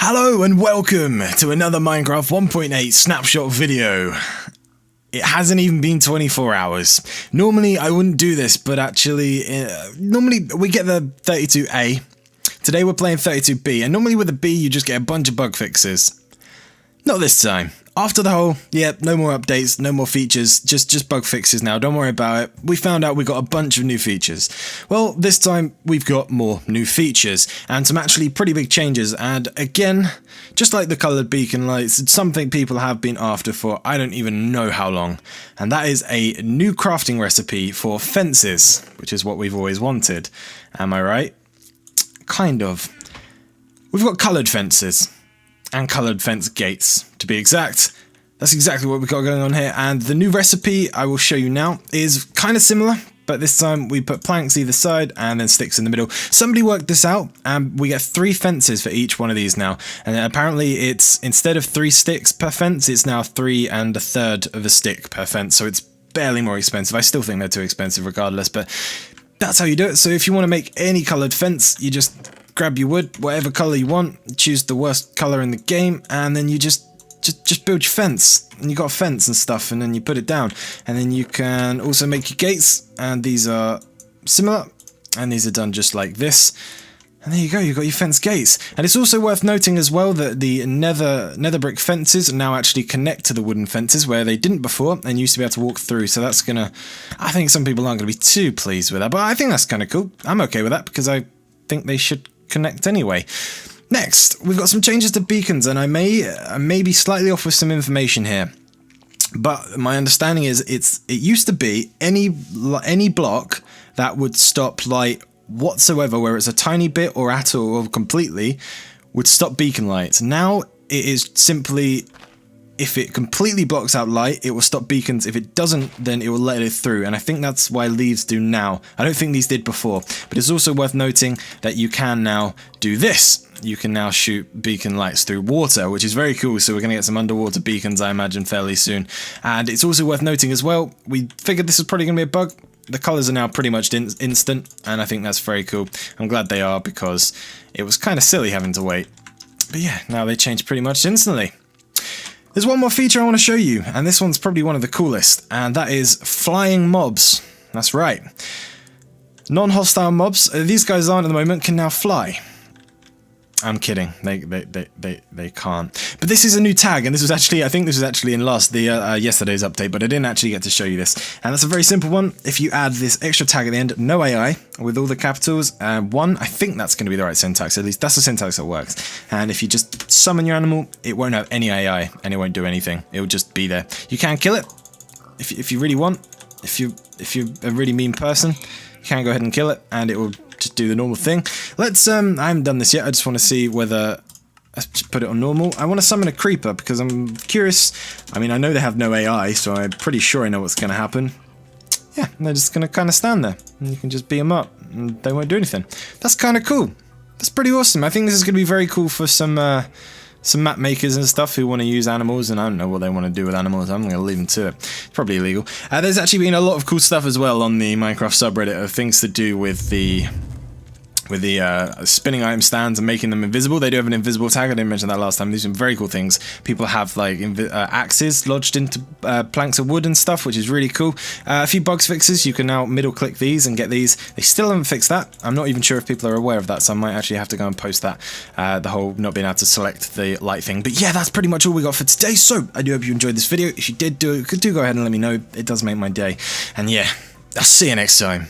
Hello and welcome to another Minecraft 1.8 Snapshot video. It hasn't even been 24 hours. Normally I wouldn't do this, but actually, normally we get the 32A. Today we're playing 32B, and normally with a B you just get a bunch of bug fixes. Not this time. After the whole, no more updates, no more features, just bug fixes now, don't worry about it. We found out we got a bunch of new features. Well, this time we've got more new features, and some actually pretty big changes, and again, just like the coloured beacon lights, it's something people have been after for I don't even know how long, and that is a new crafting recipe for fences, which is what we've always wanted. Am I right? Kind of. We've got coloured fences. And coloured fence gates, to be exact. That's exactly what we've got going on here, and the new recipe I will show you now is kind of similar, but this time we put planks either side and then sticks in the middle. Somebody worked this out, and we get 3 fences for each one of these now, and apparently it's, instead of 3 sticks per fence, it's now 3 1/3 of a stick per fence, so it's barely more expensive. I still think they're too expensive regardless, but that's how you do it. So if you want to make any coloured fence, you just grab your wood, whatever colour you want, choose the worst colour in the game, and then you just build your fence. And you got a fence and stuff, and then you put it down. And then you can also make your gates, and these are similar, and these are done just like this. And there you go, you've got your fence gates. And it's also worth noting as well that the nether brick fences now actually connect to the wooden fences, where they didn't before, and used to be able to walk through. So that's gonna, I think some people aren't gonna be too pleased with that, but I think that's kind of cool. I'm okay with that, because I think they should connect anyway. Next, we've got some changes to beacons, and I may be slightly off with some information here, but my understanding is it used to be any block that would stop light whatsoever, where it's a tiny bit or at all or completely, would stop beacon lights. Now it is simply, if it completely blocks out light, it will stop beacons. If it doesn't, then it will let it through, and I think that's why leaves do now. I don't think these did before, but it's also worth noting that you can now do this. You can now shoot beacon lights through water, which is very cool, so we're going to get some underwater beacons, I imagine, fairly soon. And it's also worth noting as well, we figured this was probably going to be a bug. The colours are now pretty much instant, and I think that's very cool. I'm glad they are, because it was kind of silly having to wait. But yeah, now they change pretty much instantly. There's one more feature I want to show you, and this one's probably one of the coolest, and that is flying mobs. That's right. Non-hostile mobs, these guys aren't at the moment, can now fly. I'm kidding, they can't. But this is a new tag, and this was actually, I think this was actually in yesterday's update, but I didn't actually get to show you this. And that's a very simple one. If you add this extra tag at the end, no AI, with all the capitals, 1, I think that's going to be the right syntax, at least that's the syntax that works. And if you just summon your animal, it won't have any AI, and it won't do anything. It will just be there. You can kill it, if you really want. If you're a really mean person, you can go ahead and kill it, and it will just do the normal thing. Let's, I haven't done this yet, I just want to see whether, let's just put it on normal. I want to summon a creeper, because I'm curious. I mean, I know they have no AI, so I'm pretty sure I know what's going to happen. Yeah, they're just going to kind of stand there, and you can just beat them up, and they won't do anything. That's kind of cool. That's pretty awesome. I think this is going to be very cool for some map makers and stuff who want to use animals, and I don't know what they want to do with animals. I'm going to leave them to it. It's probably illegal. There's actually been a lot of cool stuff as well on the Minecraft subreddit of things to do with the spinning item stands and making them invisible. They do have an invisible tag. I didn't mention that last time. These are very cool things. People have like axes lodged into planks of wood and stuff, which is really cool. A few bugs fixes. You can now middle click these and get these. They still haven't fixed that. I'm not even sure if people are aware of that, so I might actually have to go and post that. The whole not being able to select the light thing. But yeah, that's pretty much all we got for today. So I do hope you enjoyed this video. If you did, do go ahead and let me know. It does make my day. And yeah, I'll see you next time.